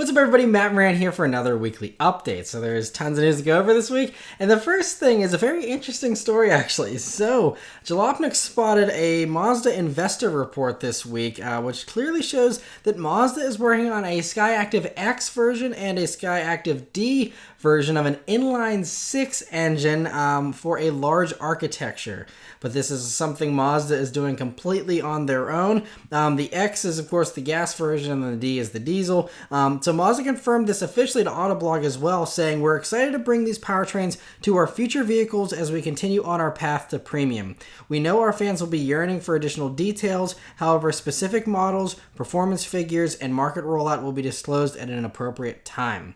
What's up, everybody? Matt Maran here for another weekly update. So there's tons of news to go over this week, and the first thing is a very interesting story, actually. So Jalopnik spotted a Mazda investor report this week, which clearly shows that Mazda is working on a Skyactiv X version and a Skyactiv D version of an Inline-Six engine for a large architecture. But this is something Mazda is doing completely on their own. The X is, of course, the gas version, and the D is the diesel. So Mazda confirmed this officially to Autoblog as well, saying, "We're excited to bring these powertrains to our future vehicles as we continue on our path to premium. We know our fans will be yearning for additional details. However, specific models, performance figures, and market rollout will be disclosed at an appropriate time."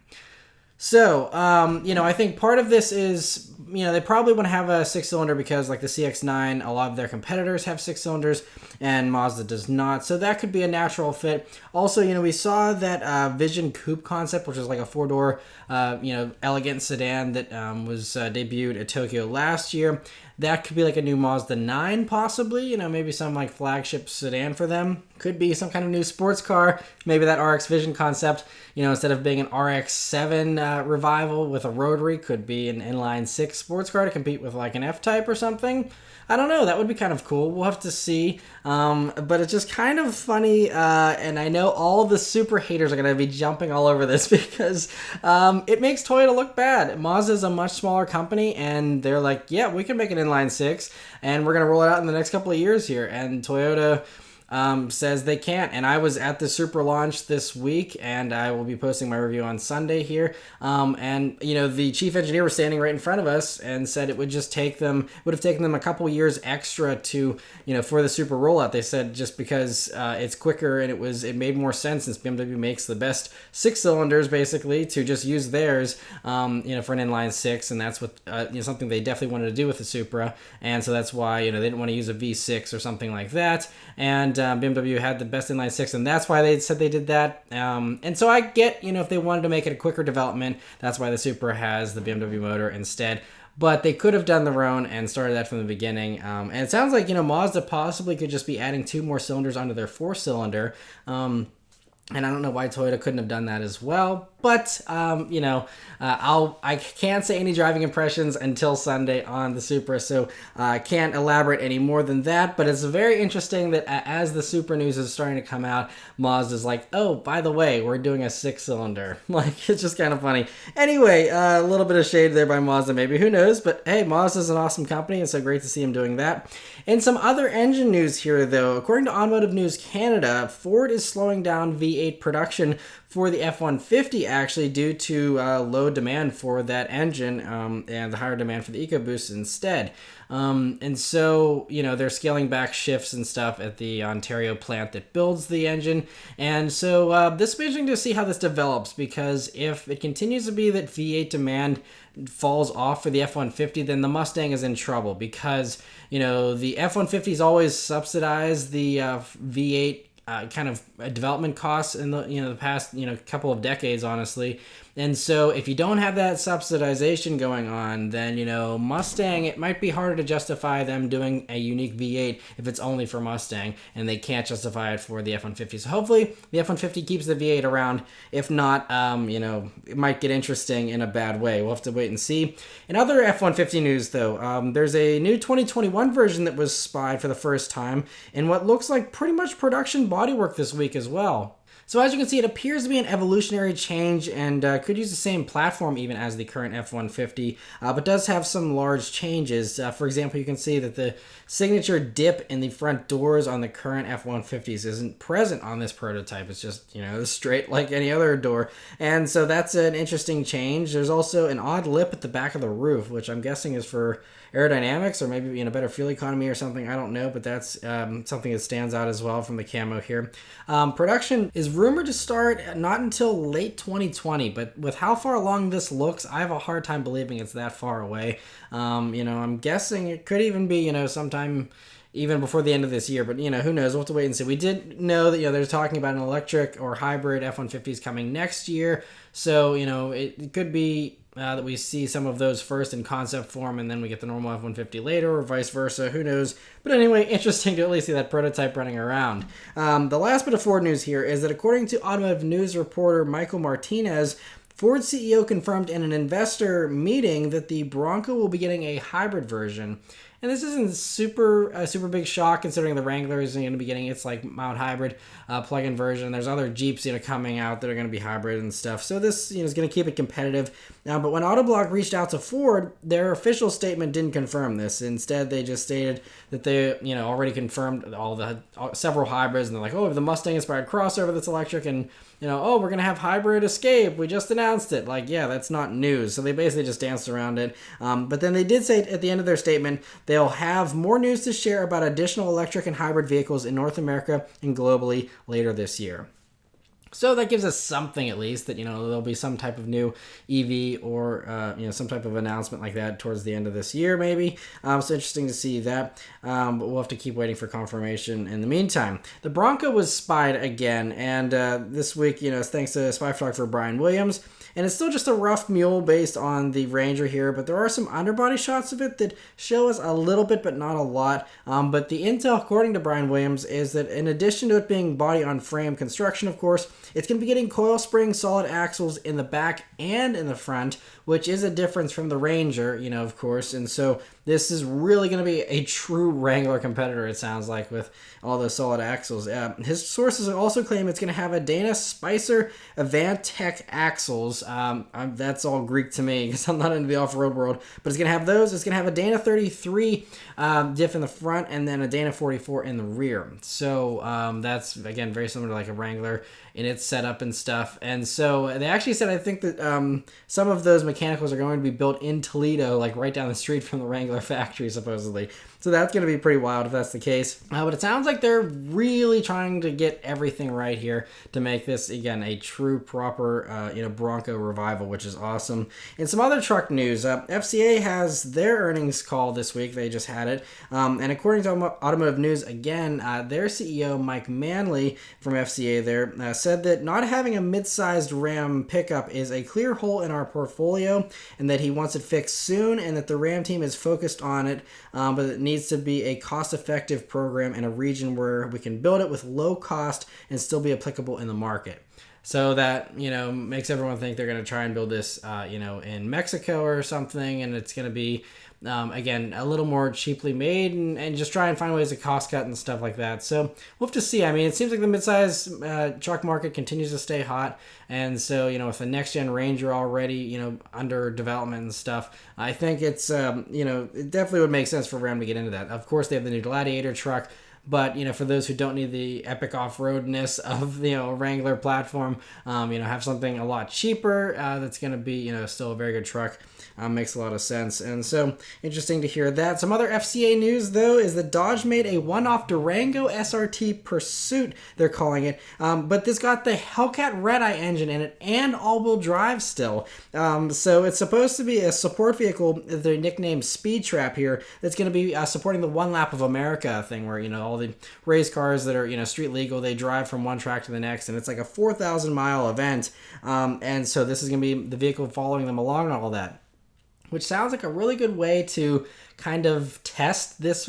So, I think part of this is, they probably want to have a six-cylinder because, like the CX-9, a lot of their competitors have six cylinders, and Mazda does not. So that could be a natural fit. Also, we saw that Vision Coupe concept, which is like a four-door, elegant sedan that was debuted at Tokyo last year. That could be like a new Mazda 9, possibly. Maybe some like flagship sedan for them. Could be some kind of new sports car. Maybe that RX Vision concept, instead of being an RX-7 revival with a rotary, could be an Inline-Six sports car to compete with like an F-Type or something. I don't know. That would be kind of cool. We'll have to see. But it's just kind of funny. And I know all the super haters are going to be jumping all over this because it makes Toyota look bad. Mazda is a much smaller company, and they're like, yeah, we can make an Inline-Six, and we're going to roll it out in the next couple of years here. And Toyota says they can't. And I was at the Supra launch this week, and I will be posting my review on Sunday here. The chief engineer was standing right in front of us and said it would have taken them a couple years extra to, for the Supra rollout. They said just because it's quicker and it made more sense since BMW makes the best six cylinders basically to just use theirs, for an Inline-Six, and that's what something they definitely wanted to do with the Supra, and so that's why they didn't want to use a V6 or something like that. And BMW had the best Inline-Six, and that's why they said they did that. And so I get, if they wanted to make it a quicker development, that's why the Supra has the BMW motor instead. But they could have done their own and started that from the beginning. And it sounds like, Mazda possibly could just be adding two more cylinders onto their four-cylinder. And I don't know why Toyota couldn't have done that as well. But, I can't say any driving impressions until Sunday on the Supra, so I can't elaborate any more than that. But it's very interesting that as the Supra news is starting to come out, Mazda's like, oh, by the way, we're doing a six-cylinder. It's just kind of funny. Anyway, a little bit of shade there by Mazda, maybe. Who knows? But, hey, Mazda's an awesome company, and so great to see him doing that. And some other engine news here, though. According to Automotive News Canada, Ford is slowing down V8 production for the F-150, actually, due to low demand for that engine and the higher demand for the EcoBoost instead. And so, they're scaling back shifts and stuff at the Ontario plant that builds the engine. And so this will be interesting to see how this develops, because if it continues to be that V8 demand falls off for the F-150, then the Mustang is in trouble, because, the F-150's always subsidized the V8 kind of development costs in the past couple of decades, honestly. And so if you don't have that subsidization going on, then Mustang, it might be harder to justify them doing a unique V8 if it's only for Mustang, and they can't justify it for the F-150. So hopefully the F-150 keeps the V8 around. If not, it might get interesting in a bad way. We'll have to wait and see. In other F-150 news, though, there's a new 2021 version that was spied for the first time in what looks like pretty much production bodywork this week as well. So as you can see, it appears to be an evolutionary change and could use the same platform even as the current F-150, but does have some large changes. For example, you can see that the signature dip in the front doors on the current F-150s isn't present on this prototype. It's just, straight like any other door. And so that's an interesting change. There's also an odd lip at the back of the roof, which I'm guessing is for aerodynamics or maybe better fuel economy or something. I don't know, but that's something that stands out as well from the camo here. Production is rumored to start not until late 2020, but with how far along this looks, I have a hard time believing it's that far away. I'm guessing it could even be, sometime even before the end of this year, but who knows? We'll have to wait and see. We did know that they're talking about an electric or hybrid F-150s coming next year, so it could be that we see some of those first in concept form, and then we get the normal F-150 later, or vice versa. Who knows? But anyway, interesting to at least see that prototype running around. The last bit of Ford news here is that according to automotive news reporter Michael Martinez, Ford CEO confirmed in an investor meeting that the Bronco will be getting a hybrid version. And this isn't super big shock considering the Wrangler is going to be getting its like mild hybrid plug-in version. There's other Jeeps coming out that are going to be hybrid and stuff. So this is going to keep it competitive. But when Autoblog reached out to Ford, their official statement didn't confirm this. Instead, they just stated that they already confirmed several hybrids, and they're like, oh, the Mustang-inspired crossover that's electric, and oh, we're going to have hybrid Escape. We just announced it. Like, yeah, that's not news. So they basically just danced around it. But then they did say at the end of their statement, they'll have more news to share about additional electric and hybrid vehicles in North America and globally later this year. So that gives us something at least that, there'll be some type of new EV or, some type of announcement like that towards the end of this year, maybe. So interesting to see that. But we'll have to keep waiting for confirmation in the meantime. The Bronco was spied again. And this week, thanks to spy photographer Brian Williams. And it's still just a rough mule based on the Ranger here, but there are some underbody shots of it that show us a little bit, but not a lot. But the intel, according to Brian Williams, is that in addition to it being body-on-frame construction, of course, it's going to be getting coil spring solid axles in the back and in the front, which is a difference from the Ranger, of course. And so this is really going to be a true Wrangler competitor, it sounds like, with all those solid axles. His sources also claim it's going to have a Dana Spicer Avantech axles. That's all Greek to me because I'm not into the off-road world. But it's going to have those. It's going to have a Dana 33 diff in the front and then a Dana 44 in the rear. So that's, again, very similar to like a Wrangler in its setup and stuff. And so they actually said, I think that some of those mechanicals are going to be built in Toledo, like right down the street from the Wrangler factory, supposedly. So that's going to be pretty wild if that's the case. But it sounds like they're really trying to get everything right here to make this, again, a true, proper, Bronco revival, which is awesome. And some other truck news. FCA has their earnings call this week. They just had it. And according to Automotive News, again, their CEO, Mike Manley from FCA there, said that not having a mid-sized Ram pickup is a clear hole in our portfolio and that he wants it fixed soon and that the Ram team is focused on it, but it needs to be a cost-effective program in a region where we can build it with low cost and still be applicable in the market. So that, makes everyone think they're going to try and build this, in Mexico or something, and it's going to be, again, a little more cheaply made and just try and find ways to cost cut and stuff like that. So we'll have to see. I mean, it seems like the midsize truck market continues to stay hot. And so, with the next-gen Ranger already, under development and stuff, I think it's, it definitely would make sense for Ram to get into that. Of course, they have the new Gladiator truck. But, for those who don't need the epic off-roadness of, a Wrangler platform, have something a lot cheaper that's going to be, still a very good truck. Makes a lot of sense. And so, interesting to hear that. Some other FCA news, though, is that Dodge made a one-off Durango SRT Pursuit, they're calling it. But this got the Hellcat Redeye engine in it and all-wheel drive still. So it's supposed to be a support vehicle, they nicknamed Speed Trap here, that's going to be supporting the One Lap of America thing where, all the race cars that are, street legal, they drive from one track to the next, and it's like a 4,000-mile event. And so this is going to be the vehicle following them along and all that, which sounds like a really good way to kind of test this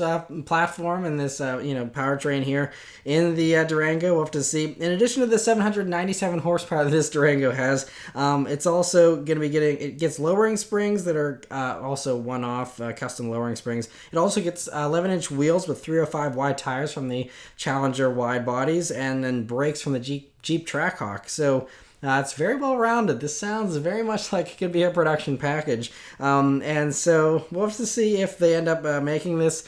platform and this, powertrain here in the Durango. We'll have to see. In addition to the 797 horsepower that this Durango has, it's also going to be it gets lowering springs that are also one-off custom lowering springs. It also gets 11-inch wheels with 305 wide tires from the Challenger wide bodies and then brakes from the Jeep Trackhawk. So it's very well rounded. This sounds very much like it could be a production package. And so we'll have to see if they end up making this.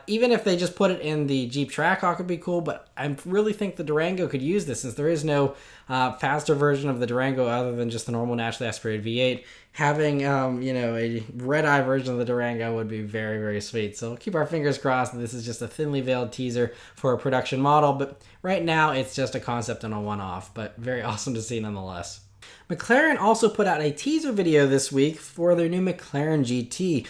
Even if they just put it in the Jeep Trackhawk would be cool, but I really think the Durango could use this since there is no faster version of the Durango other than just the normal naturally aspirated V8. Having, a red-eye version of the Durango would be very, very sweet. So we'll keep our fingers crossed that this is just a thinly veiled teaser for a production model. But right now, it's just a concept and a one-off. But very awesome to see nonetheless. McLaren also put out a teaser video this week for their new McLaren GT,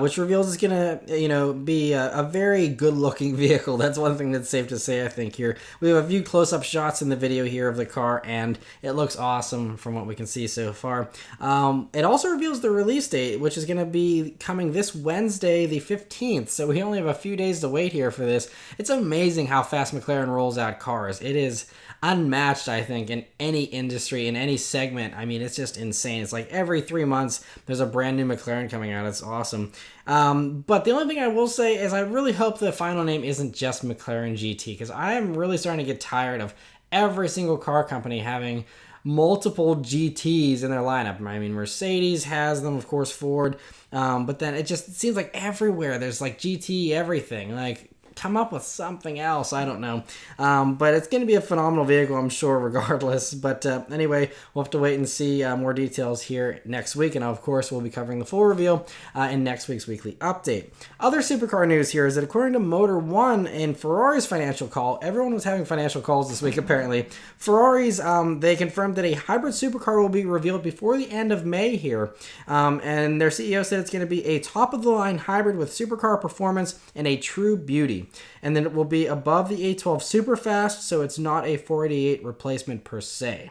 which reveals it's going to, be a very good-looking vehicle. That's one thing that's safe to say, I think, here. We have a few close-up shots in the video here of the car, and it looks awesome from what we can see so far. It also reveals the release date, which is going to be coming this Wednesday, the 15th, so we only have a few days to wait here for this. It's amazing how fast McLaren rolls out cars. It is unmatched, I think, in any industry, in any segment. I mean, it's just insane. It's like every 3 months there's a brand new McLaren coming out. It's awesome. But the only thing I will say is I really hope the final name isn't just McLaren GT, because I am really starting to get tired of every single car company having multiple GTs in their lineup. I mean, Mercedes has them, of course, Ford, but then it seems like everywhere there's like GT everything. Like, come up with something else. I don't know. But it's going to be a phenomenal vehicle, I'm sure, regardless. But anyway, we'll have to wait and see more details here next week. And of course, we'll be covering the full reveal in next week's weekly update. Other supercar news here is that according to Motor One in Ferrari's financial call, everyone was having financial calls this week apparently. Ferrari's, they confirmed that a hybrid supercar will be revealed before the end of May here. And their CEO said it's going to be a top-of-the-line hybrid with supercar performance and a true beauty. And then it will be above the 812 Superfast, so it's not a 488 replacement per se.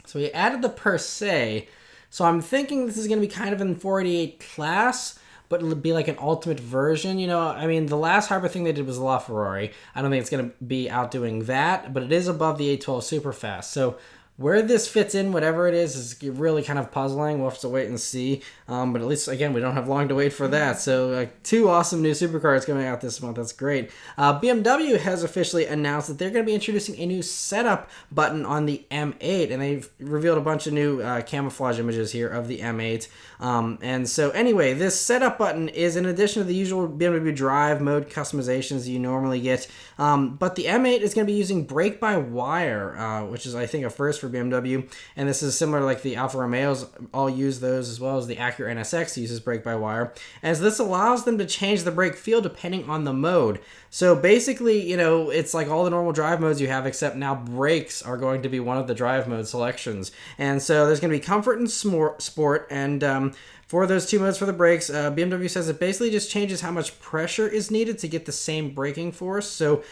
So we added the per se, so I'm thinking this is going to be kind of in 488 class, but it'll be like an ultimate version. I mean, the last hybrid thing they did was LaFerrari. I don't think it's going to be outdoing that, but it is above the 812 Superfast. So where this fits in, whatever it is really kind of puzzling. We'll have to wait and see. But at least, again, we don't have long to wait for that. So 2 awesome new supercars coming out this month. That's great. BMW has officially announced that they're going to be introducing a new setup button on the M8. And they've revealed a bunch of new camouflage images here of the M8. And so anyway, this setup button is in addition to the usual BMW drive mode customizations you normally get. But the M8 is going to be using brake-by-wire, which is, I think, a first for BMW, and this is similar like the Alfa Romeos all use those, as well as the Acura NSX uses brake-by-wire, as this allows them to change the brake feel depending on the mode. So basically, it's like all the normal drive modes you have, except now brakes are going to be one of the drive mode selections. And so there's going to be comfort and sport, and for those 2 modes for the brakes, BMW says it basically just changes how much pressure is needed to get the same braking force. So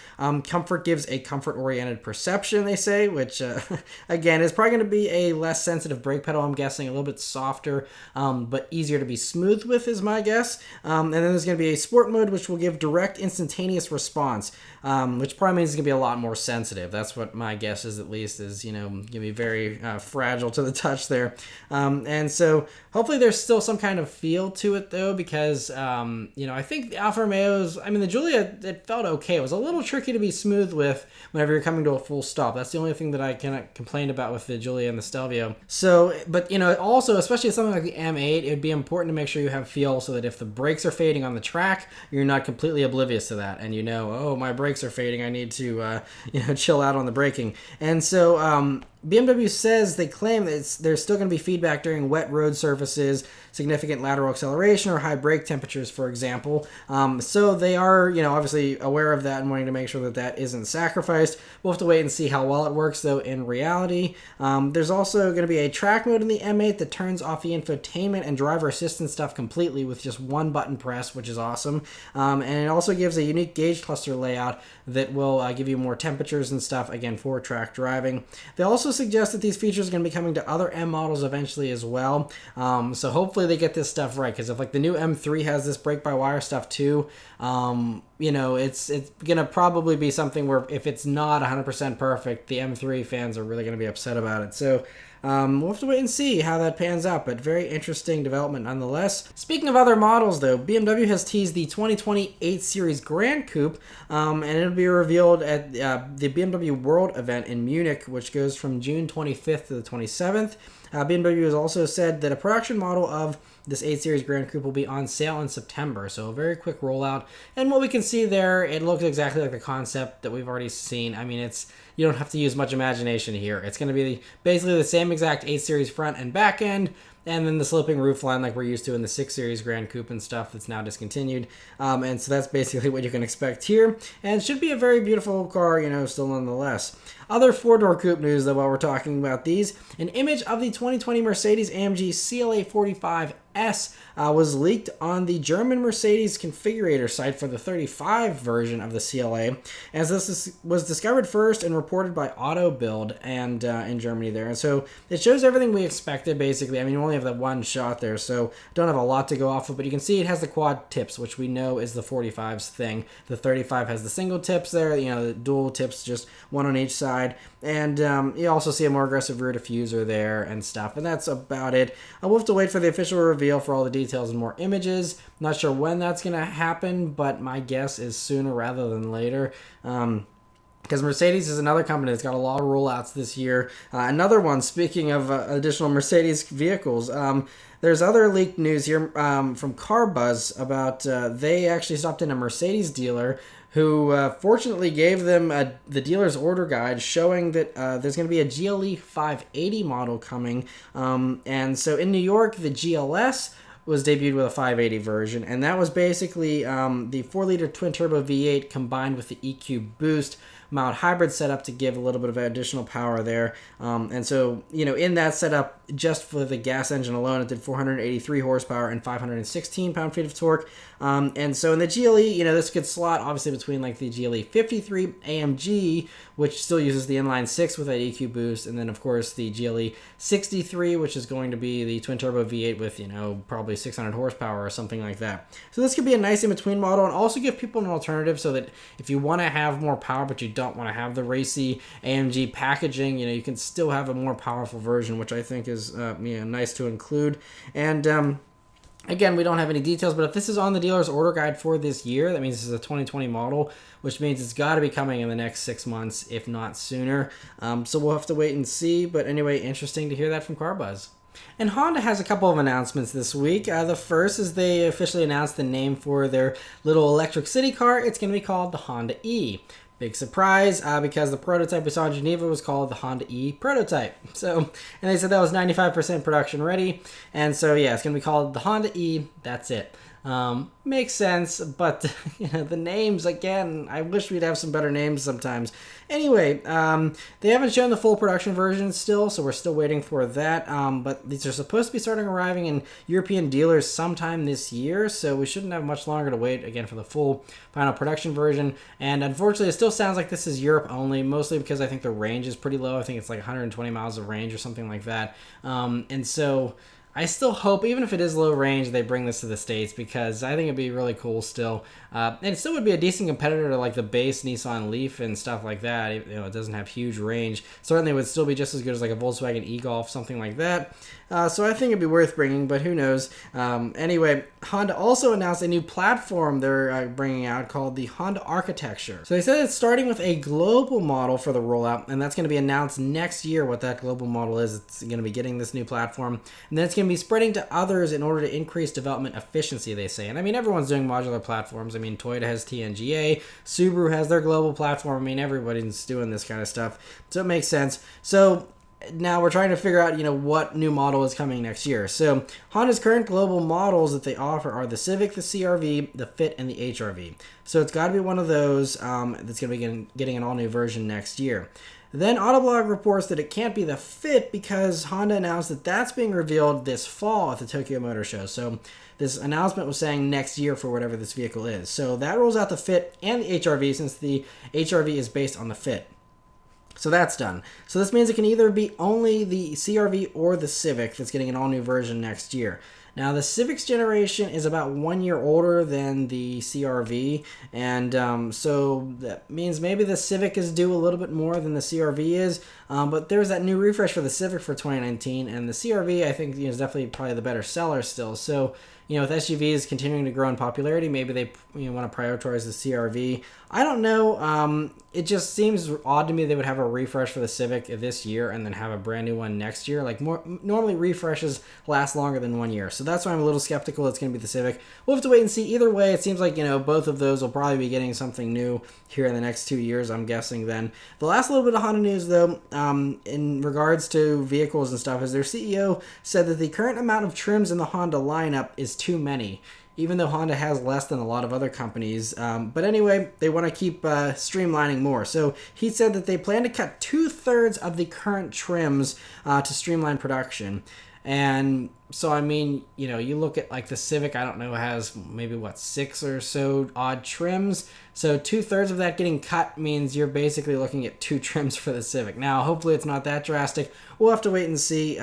comfort gives a comfort-oriented perception, they say, which, again, is probably going to be a less sensitive brake pedal, I'm guessing, a little bit softer, but easier to be smooth with is my guess. And then there's going to be a sport mode, which will give direct, instantaneous response, which probably means it's going to be a lot more sensitive. That's what my guess is, at least, is, going to be very fragile to the touch there. And so hopefully there's still some kind of feel to it, though, because I think the Alfa Romeos, the Giulia, it felt okay. It was a little tricky to be smooth with whenever you're coming to a full stop. That's the only thing that I cannot complain about with the Giulia and the Stelvio. So, but also, especially something like the M8, it would be important to make sure you have feel so that if the brakes are fading on the track, you're not completely oblivious to that, and oh, my brakes are fading, I need to chill out on the braking. And so BMW says they claim that there's still going to be feedback during wet road surfaces, significant lateral acceleration, or high brake temperatures, for example. So they are, obviously aware of that and wanting to make sure that that isn't sacrificed. We'll have to wait and see how well it works, though, in reality. There's also going to be a track mode in the M8 that turns off the infotainment and driver assistance stuff completely with just one button press, which is awesome. And it also gives a unique gauge cluster layout that will give you more temperatures and stuff, again, for track driving. They also suggest that these features are going to be coming to other M models eventually as well. So hopefully they get this stuff right, because if like the new M3 has this brake-by-wire stuff too, it's going to probably be something where if it's not 100% perfect, the M3 fans are really going to be upset about it. So we'll have to wait and see how that pans out, but very interesting development nonetheless. Speaking of other models, though, BMW has teased the 2028 Series Gran Coupe, and it'll be revealed at the BMW World event in Munich, which goes from June 25th to the 27th. BMW has also said that a production model of this 8 Series Gran Coupe will be on sale in September, so a very quick rollout. And what we can see there, it looks exactly like the concept that we've already seen. You don't have to use much imagination here. It's going to be basically the same exact 8 Series front and back end. and then the sloping roofline like we're used to in the 6 Series Gran Coupe and stuff that's now discontinued. And so that's basically what you can expect here, and it should be a very beautiful car, still nonetheless. Other four-door coupe news, though, while we're talking about these, an image of the 2020 Mercedes-AMG CLA 45S was leaked on the German Mercedes configurator site for the 35 version of the CLA, as this was discovered first and reported by Auto Build and in Germany there. And so it shows everything we expected, basically. I mean, you only have that one shot there, so don't have a lot to go off of, but you can see it has the quad tips, which we know is the 45's thing. The 35 has the single tips there, the dual tips, just one on each side. And you also see a more aggressive rear diffuser there and stuff, and that's about it. We'll have to wait for the official reveal for all the details and more images. Not sure when that's going to happen, but my guess is sooner rather than later. Because Mercedes is another company that's got a lot of rollouts this year. Another one, speaking of additional Mercedes vehicles, there's other leaked news here from Car Buzz about they actually stopped in a Mercedes dealer who fortunately gave them the dealer's order guide showing that there's going to be a GLE 580 model coming. And so in New York, the GLS was debuted with a 580 version, and that was basically the 4-liter twin-turbo V8 combined with the EQ Boost mild hybrid setup to give a little bit of additional power there. And so, in that setup, just for the gas engine alone, it did 483 horsepower and 516 pound-feet of torque. And so in the GLE, this could slot obviously between like the GLE 53 AMG, which still uses the Inline-Six with that EQ boost, and then of course the GLE 63, which is going to be the twin-turbo V8 with, probably 600 horsepower or something like that. So this could be a nice in-between model and also give people an alternative so that if you want to have more power but you don't want to have the racy AMG packaging, you can still have a more powerful version, which I think is nice to include. And again, we don't have any details, but if this is on the dealer's order guide for this year, that means this is a 2020 model, which means it's got to be coming in the next 6 months, if not sooner. So we'll have to wait and see. But anyway, interesting to hear that from Car Buzz. And Honda has a couple of announcements this week. The first is they officially announced the name for their little electric city car. It's going to be called the Honda E. Big surprise, because the prototype we saw in Geneva was called the Honda E prototype. So, and they said that was 95% production ready. And so, yeah, it's going to be called the Honda E. That's it. Makes sense, but the names, again, I wish we'd have some better names sometimes. Anyway, they haven't shown the full production version still, so we're still waiting for that. But these are supposed to be starting arriving in European dealers sometime this year, so we shouldn't have much longer to wait, again, for the full final production version. And unfortunately, it still sounds like this is Europe only, mostly because I think the range is pretty low. I think it's like 120 miles of range or something like that. And so I still hope, even if it is low range, they bring this to the States, because I think it'd be really cool still. And it still would be a decent competitor to like the base Nissan Leaf and stuff like that. It doesn't have huge range. Certainly it would still be just as good as like a Volkswagen e-Golf, something like that. So I think it'd be worth bringing, but who knows. Anyway, Honda also announced a new platform they're bringing out called the Honda Architecture. So they said it's starting with a global model for the rollout, and that's going to be announced next year what that global model is. It's going to be getting this new platform, and then it's going to be spreading to others in order to increase development efficiency, they say. And I mean, everyone's doing modular platforms. I mean, Toyota has TNGA, Subaru has their global platform. I mean, everybody's doing this kind of stuff, so it makes sense. So now we're trying to figure out, what new model is coming next year. So Honda's current global models that they offer are the Civic, the CR-V, the Fit, and the HR-V. So it's got to be one of those that's going to be getting an all-new version next year. Then Autoblog reports that it can't be the Fit because Honda announced that that's being revealed this fall at the Tokyo Motor Show. So this announcement was saying next year for whatever this vehicle is. So that rules out the Fit and the HR-V, since the HR-V is based on the Fit. So that's done. So this means it can either be only the CR-V or the Civic that's getting an all-new version next year. Now, the Civic's generation is about 1 year older than the CR-V, and so that means maybe the Civic is due a little bit more than the CR-V is, but there's that new refresh for the Civic for 2019, and the CR-V, I think, is definitely probably the better seller still. So, with SUVs continuing to grow in popularity, maybe they want to prioritize the CRV. I don't know. It just seems odd to me they would have a refresh for the Civic this year and then have a brand new one next year. Like, normally refreshes last longer than 1 year. So that's why I'm a little skeptical it's going to be the Civic. We'll have to wait and see. Either way, it seems like, both of those will probably be getting something new here in the next 2 years, I'm guessing then. The last little bit of Honda news, though, in regards to vehicles and stuff, is their CEO said that the current amount of trims in the Honda lineup is too many, even though Honda has less than a lot of other companies. But anyway, they want to keep streamlining more. So he said that they plan to cut 2/3 of the current trims to streamline production. And so, I mean, you look at like the Civic, I don't know, has maybe 6 or so odd trims. So 2/3 of that getting cut means you're basically looking at 2 trims for the Civic. Now, hopefully it's not that drastic. We'll have to wait and see.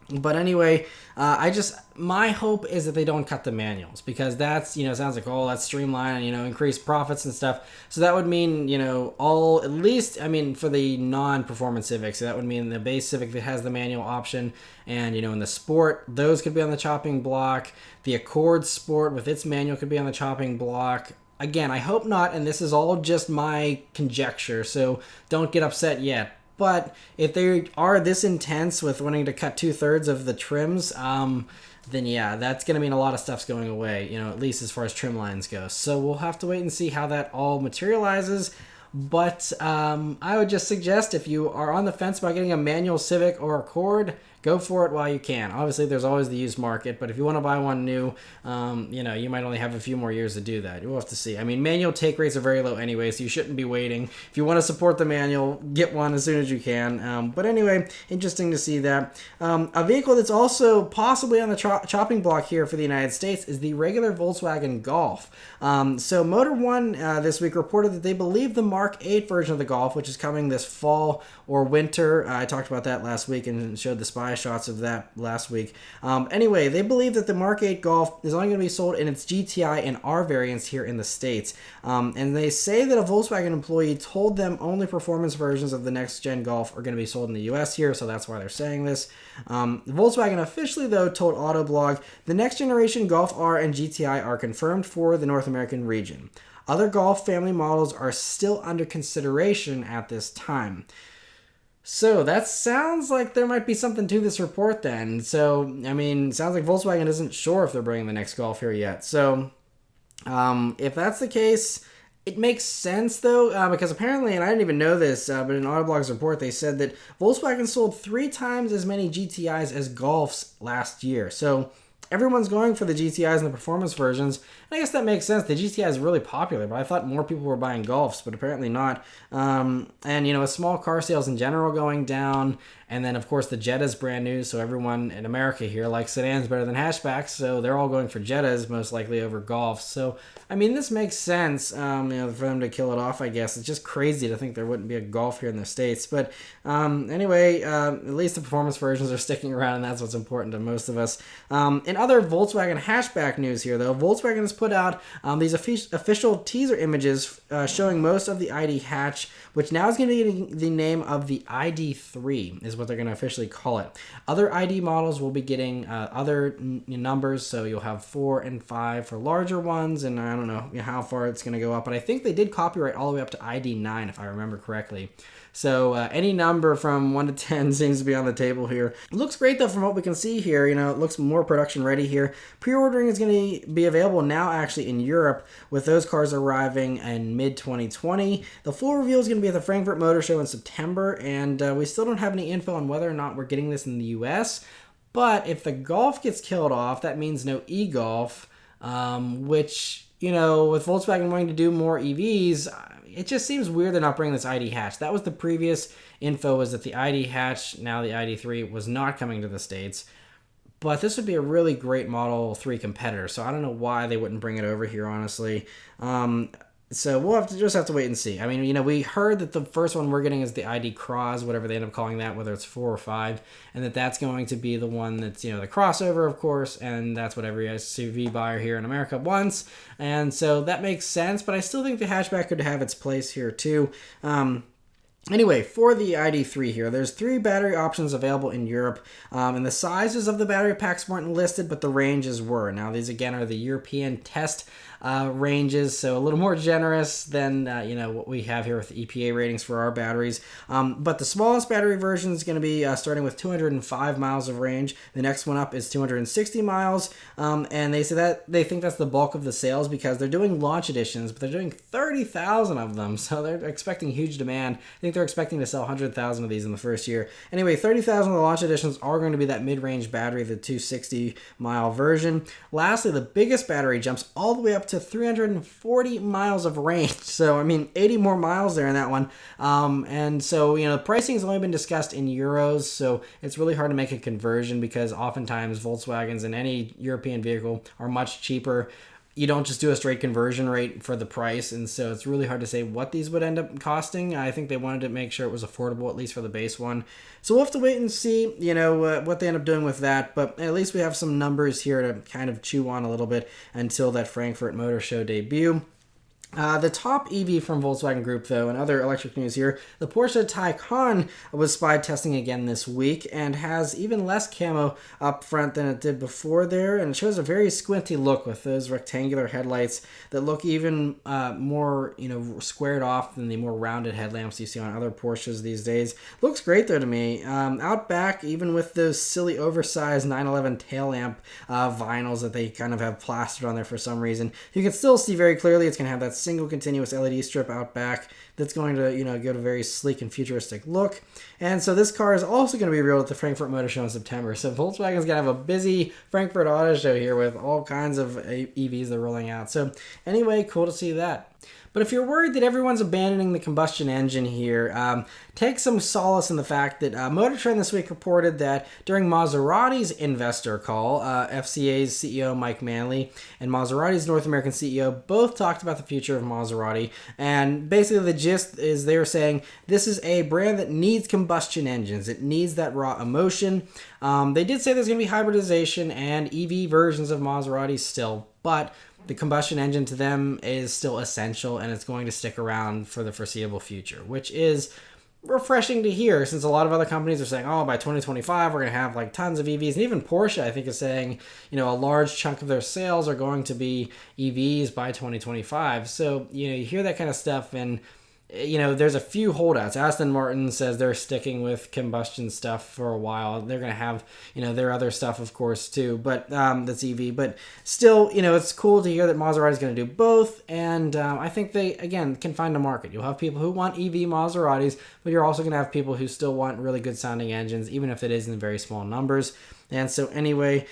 But anyway, my hope is that they don't cut the manuals, because that's, sounds like, that's streamline and, increase profits and stuff. So that would mean, at least, for the non-performance Civics, so that would mean the base Civic that has the manual option and, in the Sport, those could be on the chopping block. The Accord Sport with its manual could be on the chopping block. Again, I hope not, and this is all just my conjecture, so don't get upset yet. But if they are this intense with wanting to cut 2/3 of the trims, then yeah, that's going to mean a lot of stuff's going away, at least as far as trim lines go. So we'll have to wait and see how that all materializes. But I would just suggest, if you are on the fence about getting a manual Civic or Accord, go for it while you can. Obviously, there's always the used market, but if you want to buy one new, you might only have a few more years to do that. We'll have to see. Manual take rates are very low anyway, so you shouldn't be waiting. If you want to support the manual, get one as soon as you can. But anyway, interesting to see that. A vehicle that's also possibly on the chopping block here for the United States is the regular Volkswagen Golf. So Motor One this week reported that they believe the Mk.8 version of the Golf, which is coming this fall or winter, I talked about that last week and showed the spy shots of that last week. Anyway, they believe that the Mk.8 Golf is only going to be sold in its GTI and R variants here in the States. And they say that a Volkswagen employee told them only performance versions of the next-gen Golf are going to be sold in the US here, so that's why they're saying this. Volkswagen officially, though, told Autoblog the next-generation Golf R and GTI are confirmed for the North American region. Other Golf family models are still under consideration at this time. So that sounds like there might be something to this report then. So, sounds like Volkswagen isn't sure if they're bringing the next Golf here yet. So, if that's the case, it makes sense though, because apparently, and I didn't even know this, but in Autoblog's report, they said that Volkswagen sold 3 times as many GTIs as Golfs last year. So, everyone's going for the GTIs and the performance versions. And I guess that makes sense. The GTI is really popular, but I thought more people were buying Golfs, but apparently not. And, with small car sales in general going down, and then, of course, the Jetta's brand new, so everyone in America here likes sedans better than hatchbacks, so they're all going for Jettas, most likely over Golfs. So, this makes sense, for them to kill it off, I guess. It's just crazy to think there wouldn't be a Golf here in the States. But anyway, at least the performance versions are sticking around, and that's what's important to most of us. In other Volkswagen hatchback news here, though, Volkswagen has put out these official teaser images showing most of the ID hatch, which now is going to be getting the name of the ID3, is what they're going to officially call it. Other ID models will be getting other numbers, so you'll have 4 and 5 for larger ones, and I don't know how far it's going to go up, but I think they did copyright all the way up to ID9, if I remember correctly. So any number from 1 to 10 seems to be on the table here. It looks great though from what we can see here. It looks more production ready here. Pre-ordering is going to be available now actually in Europe, with those cars arriving in mid-2020. The full reveal is going to be at the Frankfurt Motor Show in September, and we still don't have any info on whether or not we're getting this in the US. But if the Golf gets killed off, that means no e-Golf, which, with Volkswagen wanting to do more EVs, it just seems weird they're not bringing this ID hatch. That was the previous info, was that the ID hatch, now the ID3, was not coming to the States. But this would be a really great Model 3 competitor, so I don't know why they wouldn't bring it over here, honestly. So we'll just have to wait and see. We heard that the first one we're getting is the ID Cross, whatever they end up calling that, whether it's 4 or 5, and that's going to be the one that's, the crossover, of course, and that's what every SUV buyer here in America wants. And so that makes sense, but I still think the hatchback could have its place here too. Anyway, for the ID3 here, there's 3 battery options available in Europe, and the sizes of the battery packs weren't listed, but the ranges were. Now, these again are the European test ranges, so a little more generous than what we have here with the EPA ratings for our batteries. But the smallest battery version is going to be starting with 205 miles of range. The next one up is 260 miles, and they say that they think that's the bulk of the sales because they're doing launch editions, but they're doing 30,000 of them, so they're expecting huge demand. I think they're expecting to sell 100,000 of these in the first year. Anyway, 30,000 of the launch editions are going to be that mid-range battery, the 260-mile version. Lastly, the biggest battery jumps all the way up to 340 miles of range. So, I mean, 80 more miles there in that one. And so, the pricing has only been discussed in euros, so it's really hard to make a conversion because oftentimes Volkswagens and any European vehicle are much cheaper. You don't just do a straight conversion rate for the price, and so it's really hard to say what these would end up costing. I think they wanted to make sure it was affordable, at least for the base one. So we'll have to wait and see, what they end up doing with that, but at least we have some numbers here to kind of chew on a little bit until that Frankfurt Motor Show debut. The top EV from Volkswagen Group, though, and other electric news here, the Porsche Taycan was spied testing again this week and has even less camo up front than it did before there, and it shows a very squinty look with those rectangular headlights that look even more, squared off than the more rounded headlamps you see on other Porsches these days. Looks great, though, to me. Out back, even with those silly oversized 911 tail lamp vinyls that they kind of have plastered on there for some reason, you can still see very clearly it's going to have that single continuous LED strip out back that's going to, give a very sleek and futuristic look. And so this car is also going to be revealed at the Frankfurt Motor Show in September. So Volkswagen's going to have a busy Frankfurt Auto Show here with all kinds of EVs they're rolling out. So anyway, cool to see that. But if you're worried that everyone's abandoning the combustion engine here, take some solace in the fact that Motor Trend this week reported that during Maserati's investor call, FCA's CEO Mike Manley and Maserati's North American CEO both talked about the future of Maserati. And basically the gist is they were saying this is a brand that needs combustion engines. It needs that raw emotion. They did say there's going to be hybridization and EV versions of Maserati still, but the combustion engine to them is still essential, and it's going to stick around for the foreseeable future, which is refreshing to hear, since a lot of other companies are saying, by 2025 we're going to have like tons of EVs, and even Porsche I think is saying, a large chunk of their sales are going to be EVs by 2025. So you hear that kind of stuff, and there's a few holdouts. Aston Martin says they're sticking with combustion stuff for a while. They're going to have, their other stuff, of course, too, but that's EV. But still, it's cool to hear that Maserati is going to do both, and I think they, again, can find a market. You'll have people who want EV Maseratis, but you're also going to have people who still want really good sounding engines, even if it is in very small numbers. And so anyway,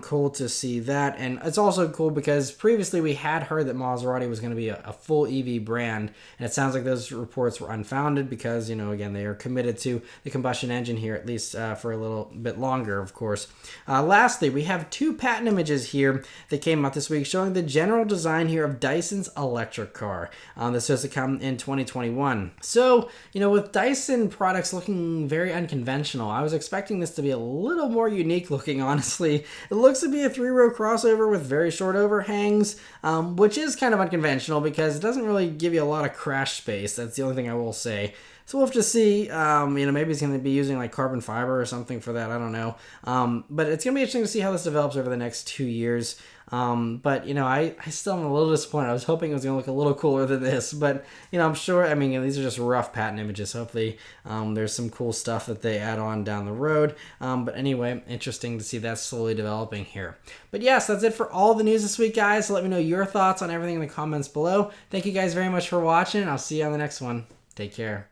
cool to see that. And it's also cool because previously we had heard that Maserati was going to be a full EV brand. And it sounds like those reports were unfounded because, again, they are committed to the combustion engine here, at least for a little bit longer, of course. Lastly, we have 2 patent images here that came out this week showing the general design here of Dyson's electric car. That's supposed to come in 2021. So, with Dyson products looking very unconventional, I was expecting this to be a little more unique looking, honestly. It looks to be a 3-row crossover with very short overhangs, which is kind of unconventional because it doesn't really give you a lot of crash space. That's the only thing I will say. So we'll have to see, maybe it's going to be using like carbon fiber or something for that. I don't know. But it's going to be interesting to see how this develops over the next 2 years. But, I still am a little disappointed. I was hoping it was going to look a little cooler than this. But, I'm sure, these are just rough patent images. Hopefully there's some cool stuff that they add on down the road. But anyway, interesting to see that slowly developing here. But yes, that's it for all the news this week, guys. So let me know your thoughts on everything in the comments below. Thank you guys very much for watching. I'll see you on the next one. Take care.